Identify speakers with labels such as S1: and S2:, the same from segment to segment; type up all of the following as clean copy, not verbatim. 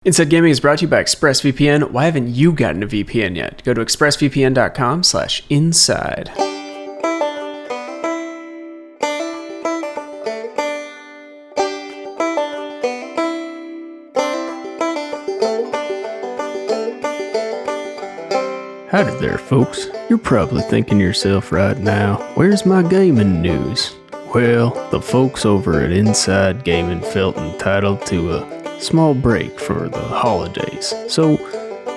S1: Inside Gaming is brought to you by ExpressVPN. Why haven't you gotten a VPN yet? Go to expressvpn.com/inside. Howdy there, folks. You're probably thinking to yourself right now, where's my gaming news? Well, the folks over at Inside Gaming felt entitled to a small break for the holidays. So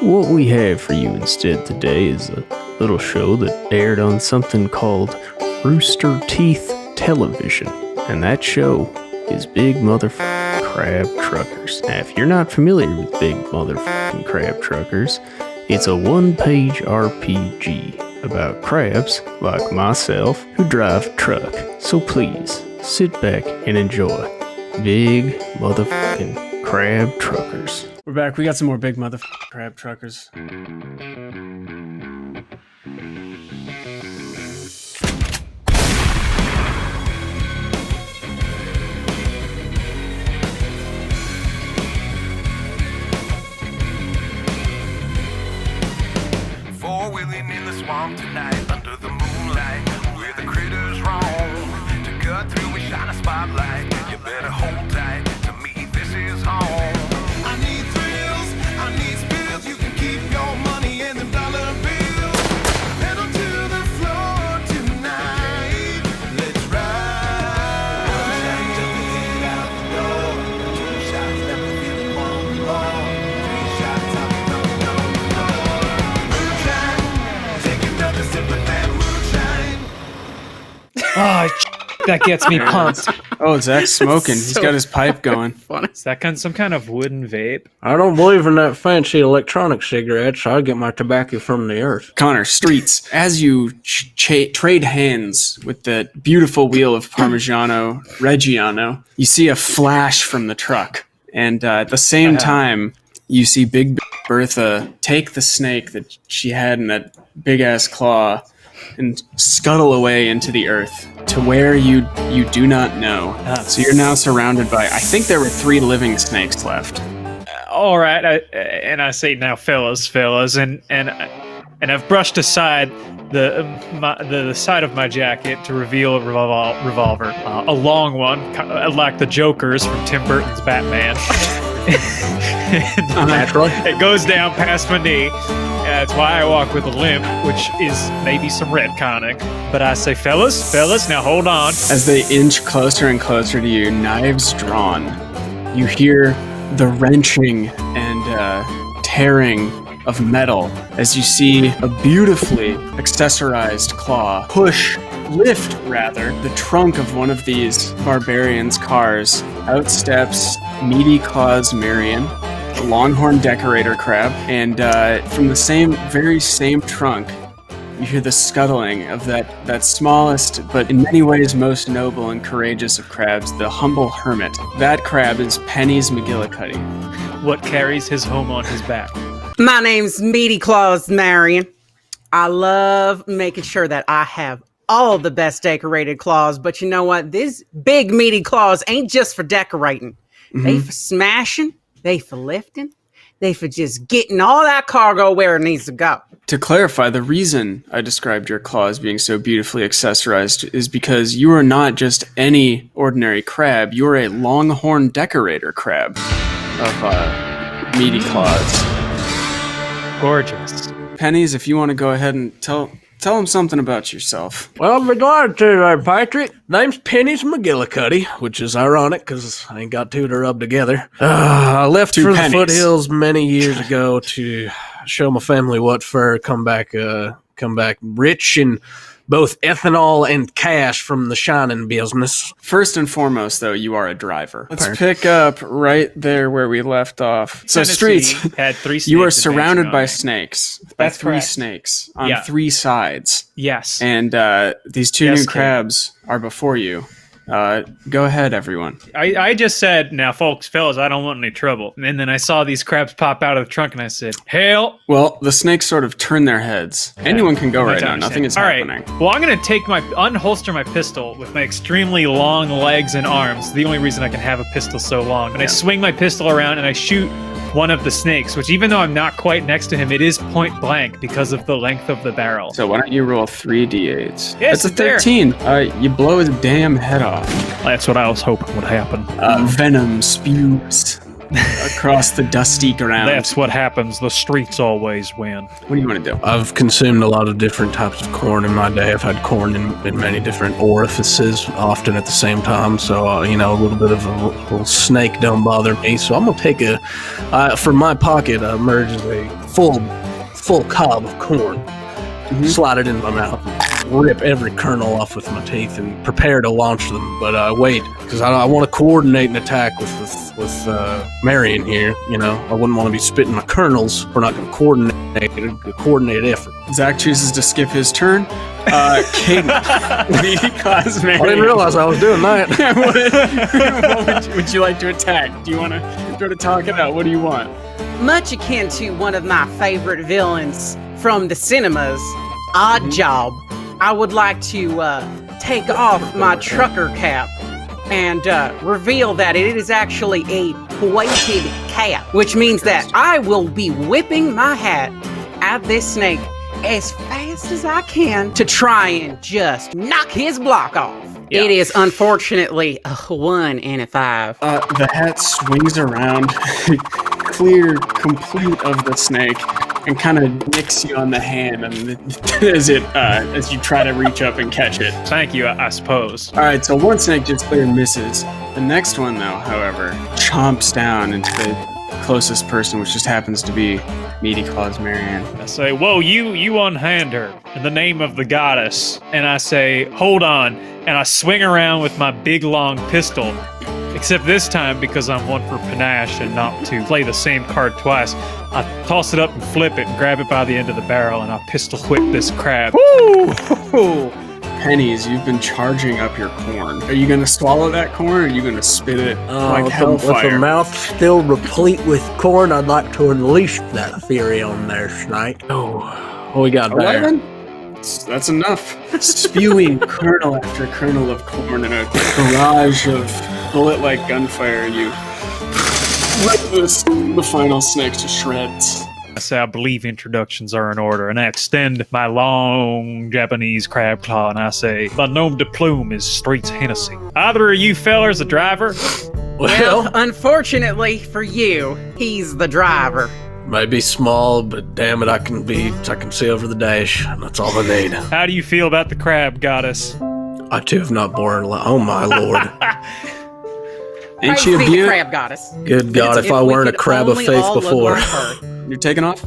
S1: what we have for you instead today is a little show that aired on something called Rooster Teeth Television. And that show is Big Muther Crab Truckers. Now, if you're not familiar with Big Muther Crab Truckers, it's a one-page RPG about crabs like myself who drive a truck. So please, sit back and enjoy Big Motherfucking Crab Truckers. We're back. We got some more Big Motherfucking Crab Truckers.
S2: Four-wheeling in the swamp tonight, under the moonlight, where the critters roam. To cut through, we shine a spotlight. You better hold tight. To me, this is home. I need thrills, I need spills. You can keep your money and them dollar bills. Pedal to the floor tonight. Let's ride. One shot, just to get out the door. Two shots, never feeling one more. Three shots, I'll be coming on the floor. Moonshine, take another sip of that moonshine.
S3: Oh, that gets me pumped.
S1: Oh, Zach's smoking. He's got his pipe going.
S3: Is that some kind of wooden vape?
S4: I don't believe in that fancy electronic cigarette, so I get my tobacco from the earth.
S1: Connor, streets. As you trade hands with the beautiful wheel of Parmigiano Reggiano, you see a flash from the truck. And at the same time, you see Big Bertha take the snake that she had in that big-ass claw and scuttle away into the earth to where you do not know. So you're now surrounded by, I think there were 3 living snakes left.
S3: All right, I say now, fellas, and I've brushed aside the side of my jacket to reveal a revolver, a long one, like the Joker's from Tim Burton's Batman.
S4: Naturally.
S3: It goes down past my knee. That's why I walk with a limp, which is maybe some retconning. But I say, fellas, now hold on.
S1: As they inch closer and closer to you, knives drawn, you hear the wrenching and tearing of metal as you see a beautifully accessorized claw lift the trunk of one of these barbarians' cars. Out steps Meaty Claws Marian, the longhorn decorator crab, and from the very same trunk, you hear the scuttling of that smallest, but in many ways most noble and courageous of crabs, the humble hermit. That crab is Pennies McGillicuddy.
S3: What carries his home on his back?
S5: My name's Meaty Claws Marian. I love making sure that I have all the best decorated claws, but you know what? These big meaty claws ain't just for decorating. They for smashing, they for lifting, they for just getting all that cargo where it needs to go.
S1: To clarify, the reason I described your claws being so beautifully accessorized is because you are not just any ordinary crab, you are a longhorn decorator crab of Meaty Claws.
S3: Gorgeous.
S1: Pennies, if you want to go ahead and tell them something about yourself.
S4: Well, I'd be glad to, Patrick. Name's Pennies McGillicuddy, which is ironic because I ain't got two to rub together. I left for the foothills many years ago to show my family what for, come back rich in both ethanol and cash from the shining business.
S1: First and foremost, though, you are a driver. Let's pick up right there where we left off. So
S3: Tennessee
S1: streets,
S3: had 3 snakes.
S1: you are surrounded by snakes.
S3: That's
S1: by 3
S3: correct.
S1: snakes on 3 sides.
S3: Yes.
S1: And these 2 new crabs are before you. Go ahead, everyone.
S3: I just said, now, fellas, I don't want any trouble. And then I saw these crabs pop out of the trunk, and I said, hail.
S1: Well, the snakes sort of turn their heads. Anyone can go right now. Nothing is happening.
S3: All right. Well, I'm going to unholster my pistol with my extremely long legs and arms. The only reason I can have a pistol so long. And I swing my pistol around, and I shoot one of the snakes, which even though I'm not quite next to him, it is point blank because of the length of the barrel.
S6: So why don't you roll 3d8s?
S3: Yes,
S6: That's a 13. You blow his damn head off.
S3: That's what I was hoping would happen.
S6: Venom spews across the dusty ground.
S3: That's what happens. The streets always win.
S6: What do you want to do?
S4: I've consumed a lot of different types of corn in my day. I've had corn in many different orifices, often at the same time. So, a little bit of a little snake don't bother me. So I'm going to take from my pocket, emerges a full cob of corn, slide it into my mouth, rip every kernel off with my teeth, and prepare to launch them. But wait, because I want to coordinate an attack with Marian here. I wouldn't want to be spitting my kernels. We're not going to coordinate effort.
S6: Zach chooses to skip his turn. Kdin, Meaty Claws, Marian.
S4: I didn't realize I was doing that.
S6: what would you like to attack? Do you want to try to talk it out? What do you want?
S5: Much akin to one of my favorite villains from the cinemas, Odd Job, I would like to take off my trucker cap and reveal that it is actually a pointed cap, which means that I will be whipping my hat at this snake as fast as I can to try and just knock his block off. Yeah. It is unfortunately a 1 and a 5.
S6: The hat swings around, clear complete of the snake, and kind of nicks you on the hand as you try to reach up and catch it.
S3: Thank you, I suppose.
S6: All right, so one snake just clear misses. The next one, though, however, chomps down into the closest person, which just happens to be Meaty Claws Marian.
S3: I say, whoa, you unhand her in the name of the goddess. And I say, hold on. And I swing around with my big long pistol. Except this time, because I'm one for panache and not to play the same card twice, I toss it up and flip it and grab it by the end of the barrel, and I pistol whip this crab.
S6: Woo! Pennies, you've been charging up your corn. Are you going to swallow that corn, or are you going to spit it like hellfire?
S4: With a mouth still replete with corn, I'd like to unleash that theory on there, snake. Oh, what we got there?
S6: 11? That's enough. Spewing kernel after kernel of corn in a barrage of bullet-like gunfire, you rip the final snake to shreds.
S3: I say, I believe introductions are in order, and I extend my long Japanese crab claw, and I say, the nom de plume is Streets Hennessey. Either of you fellers a driver?
S5: Well, unfortunately for you, he's the driver.
S4: May be small, but damn it, I can see over the dash, and that's all I need.
S3: How do you feel about the crab goddess?
S4: I too have not borne. Oh my lord!
S6: Ain't she a
S5: the
S6: beaut?
S5: crab goddess.
S4: Good God, if I weren't a crab of faith before.
S6: You're taking off?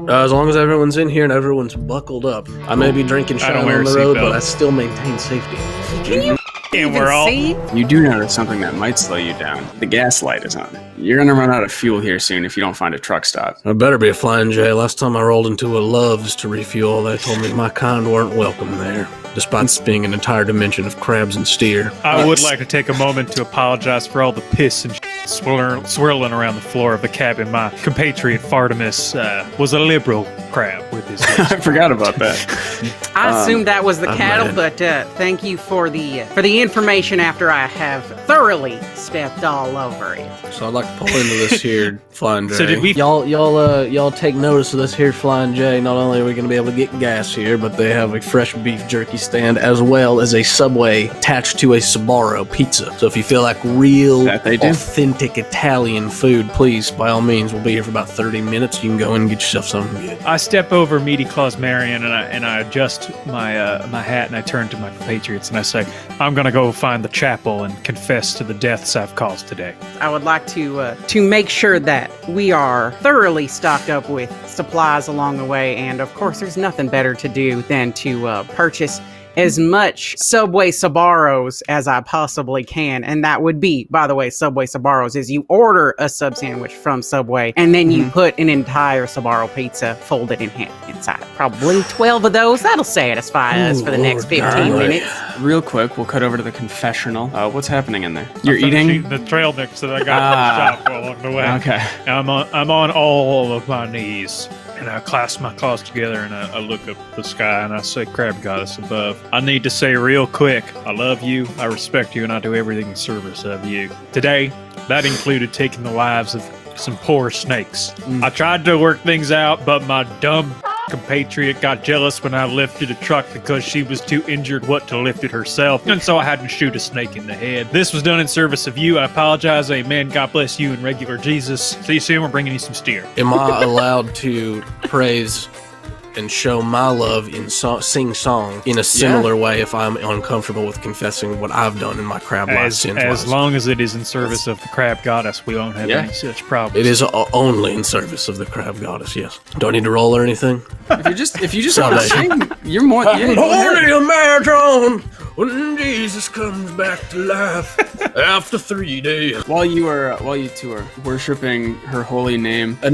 S4: As long as everyone's in here and everyone's buckled up. I may be drinking shine on the road, but I still maintain safety.
S5: Can you
S3: And
S5: even see?
S6: You do notice something that might slow you down. The gas light is on. You're gonna run out of fuel here soon if you don't find a truck stop.
S4: I better be a flying J. Last time I rolled into a Love's to refuel, they told me my kind weren't welcome there, despite being an entire dimension of crabs and steer.
S3: I would like to take a moment to apologize for all the piss and swirling around the floor of the cabin. My compatriot Fartimus was a liberal crab with his
S6: I forgot about that.
S5: I assumed that was the cattle, but thank you for the information after I have thoroughly stepped all over it.
S4: So I'd like to pull into this here Flying J.
S3: So did we-
S4: Y'all take notice of this here Flying J. Not only are we going to be able to get gas here, but they have a fresh beef jerky stand as well as a Subway attached to a Sbarro pizza. So if you feel like real, authentic Italian food, please, by all means, we'll be here for about 30 minutes. You can go in and get yourself something good.
S3: I step over Meaty Claws Marian and I adjust my hat and I turn to my compatriots and I say, I'm gonna go find the chapel and confess to the deaths I've caused today.
S5: I would like to make sure that we are thoroughly stocked up with supplies along the way, and of course, there's nothing better to do than to purchase as much Subway Sbarros as I possibly can. And that would be, by the way, Subway Sbarros is you order a sub sandwich from Subway and then you put an entire Sbarro pizza folded in half inside. Probably 12 of those. That'll satisfy us for the next 15 minutes.
S6: Real quick, we'll cut over to the confessional. What's happening in there? You're eating?
S3: The trail mix that I got from the shop along the way.
S6: Okay.
S3: I'm on all of my knees. And I clasp my claws together and I look up the sky and I say, Crab Goddess above, I need to say real quick, I love you, I respect you, and I do everything in service of you. Today, that included taking the lives of some poor snakes. I tried to work things out, but my dumb compatriot got jealous when I lifted a truck because she was too injured to lift it herself, and so I had to shoot a snake in the head. This was done in service of you. I apologize. Amen. God bless you and regular Jesus. See you soon. We're bringing you some steer.
S4: Am I allowed to praise and show my love in sing song in a similar way if I'm uncomfortable with confessing what I've done in my crab life sins?
S3: As long as it is in service of the crab goddess, we won't have any such problems.
S4: It is only in service of the crab goddess, yes. Do I need to roll or anything?
S6: If you just want to sing, you're more.
S4: Only a marathon when Jesus comes back to life after 3 days.
S6: While you two are worshiping her holy name, it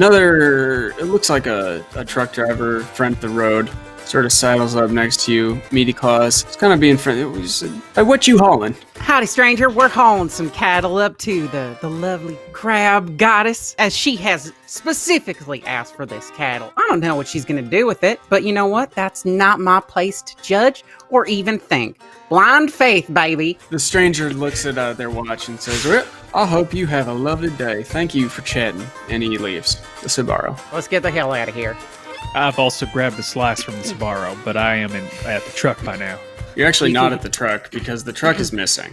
S6: looks like a truck driver friend of the road sort of sidles up next to you, Meaty Claws. It's kind of being friendly. Hey, what you hauling?
S5: Howdy, stranger. We're hauling some cattle up to the lovely crab goddess, as she has specifically asked for this cattle. I don't know what she's going to do with it, but you know what? That's not my place to judge or even think. Blind faith, baby.
S6: The stranger looks at their watch and says, well, I hope you have a lovely day. Thank you for chatting. And he leaves the Subaru.
S5: Let's get the hell out of here.
S3: I've also grabbed a slice from the Subaru, but I am at the truck by now.
S6: You're actually not at the truck because the truck is missing.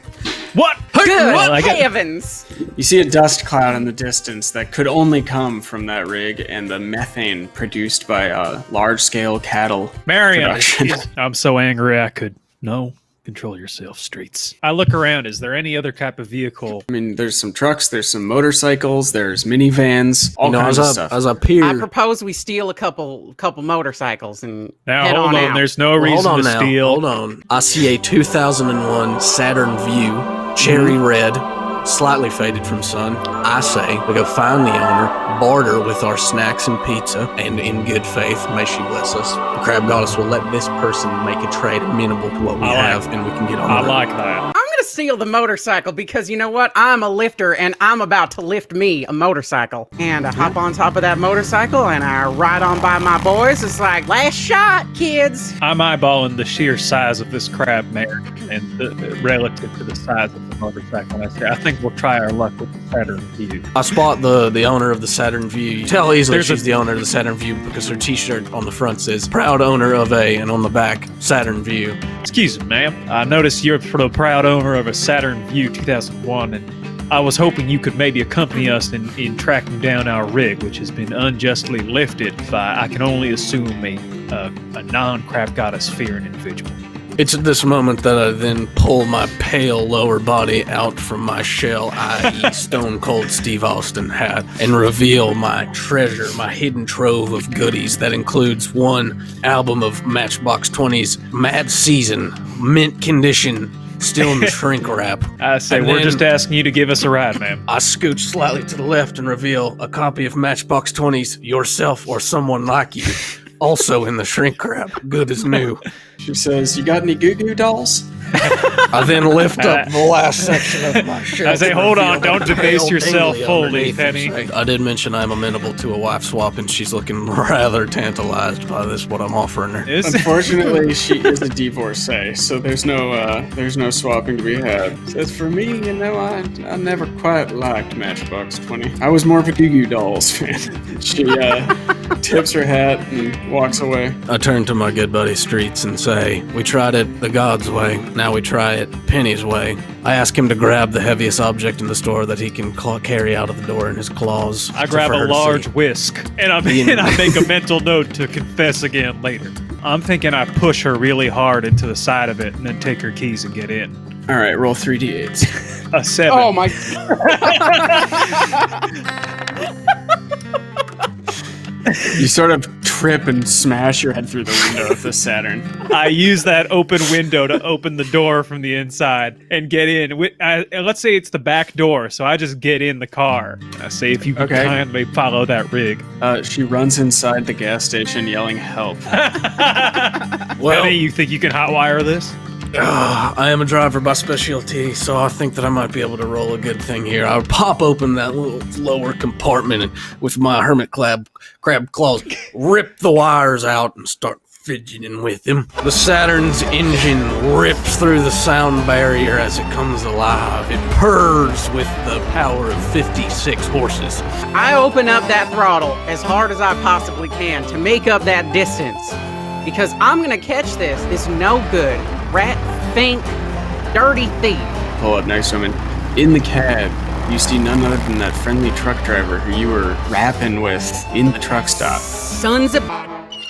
S3: What?
S5: Good heavens!
S6: You see a dust cloud in the distance that could only come from that rig and the methane produced by large-scale cattle
S3: Marian,
S6: production.
S3: I'm so angry I could... No. Control yourself, streets. I look around. Is there any other type of vehicle?
S6: I mean, there's some trucks, there's some motorcycles, there's minivans, all kinds of stuff.
S4: As I peer,
S5: I propose we steal a couple motorcycles and
S3: Now,
S5: head
S3: hold on.
S5: out.
S3: There's no reason to steal.
S4: Hold on. I see a 2001 Saturn Vue, cherry red, slightly faded from sun. I say we go find the owner, barter with our snacks and pizza, and in good faith, may she bless us. The crab goddess will let this person make a trade amenable to what we have, and we can get on
S3: I
S4: with it.
S3: like that.
S5: I'm gonna steal the motorcycle because you know what? I'm a lifter and I'm about to lift me a motorcycle. And I hop on top of that motorcycle and I ride on by my boys. It's like, last shot, kids.
S3: I'm eyeballing the sheer size of this crab mare and relative to the size of the motorcycle. And I say, I think we'll try our luck with the Saturn Vue.
S4: I spot the owner of the Saturn Vue. You tell easily she's the owner of the Saturn Vue because her t-shirt on the front says, proud owner of a, and on the back, Saturn Vue.
S3: Excuse me, ma'am. I noticed you're the proud owner of a Saturn Vue 2001, and I was hoping you could maybe accompany us in tracking down our rig, which has been unjustly lifted by, I can only assume, a non-crab goddess fearing individual.
S4: It's at this moment that I then pull my pale lower body out from my shell, i.e. Stone Cold Steve Austin hat, and reveal my treasure, my hidden trove of goodies that includes one album of Matchbox 20's Mad Season, mint condition, still in the shrink wrap.
S3: I say,
S4: And
S3: we're
S4: then
S3: just asking you to give us a ride, ma'am.
S4: I scooch slightly to the left and reveal a copy of Matchbox 20's Yourself or Someone Like You, also in the shrink wrap, good as new.
S6: She says, you got any goo-goo dolls?
S4: I then lift up the last section of my shirt.
S3: I say, hold on,
S4: reveal
S3: don't
S4: the
S3: debase
S4: pale
S3: yourself
S4: dingly
S3: fully,
S4: underneath and
S3: Penny.
S4: say, I did mention I'm amenable to a wife swap, and she's looking rather tantalized by this, what I'm offering her.
S6: Unfortunately, she is a divorcee, so there's no swapping to be had. Says, for me, you know, I never quite liked Matchbox 20. I was more of a goo-goo dolls fan. She tips her hat and walks away.
S4: I turn to my good buddy Streets and say, we tried it the God's way, now we try it Penny's way. I ask him to grab the heaviest object in the store that he can carry out of the door in his claws.
S3: I grab a large whisk, and I make a mental note to confess again later. I'm thinking I push her really hard into the side of it and then take her keys and get in.
S6: All right, roll 3d8s.
S3: A 7.
S6: Oh my! You sort of trip and smash your head through the window of the Saturn.
S3: I use that open window to open the door from the inside and get in. Let's say it's the back door, so I just get in the car. I say, if you can kindly follow that rig.
S6: She runs inside the gas station yelling, help.
S4: Well,
S3: Penny, you think you can hotwire this?
S4: I am a driver by specialty, so I think that I might be able to roll a good thing here. I would pop open that little lower compartment and with my hermit crab claws, rip the wires out and start fidgeting with him. The Saturn's engine rips through the sound barrier as it comes alive. It purrs with the power of 56 horses.
S5: I open up that throttle as hard as I possibly can to make up that distance. Because I'm gonna catch this no good, rat, fink, dirty thief.
S6: Pull up next to him, and in the cab, you see none other than that friendly truck driver who you were rapping with in the truck stop.
S5: Sons of...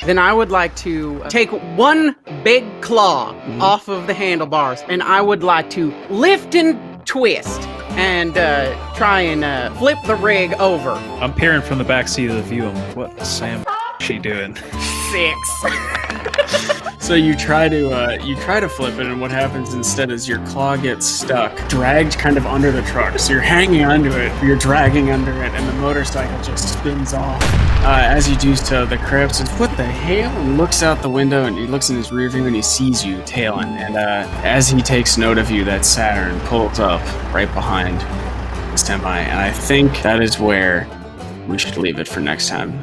S5: Then I would like to take one big claw off of the handlebars, and I would like to lift and twist and try and flip the rig over.
S3: I'm peering from the back seat of the view. I'm like, what Sam she doing?
S5: 6.
S6: So you try to flip it, and what happens instead is your claw gets stuck, dragged kind of under the truck. So you're hanging onto it, you're dragging under it, and the motorcycle just spins off. As you do so, the crab says, "What the hell?" and looks out the window, and he looks in his rear view, and he sees you tailing. And as he takes note of you, that Saturn pulls up right behind the semi. And I think that is where we should leave it for next time.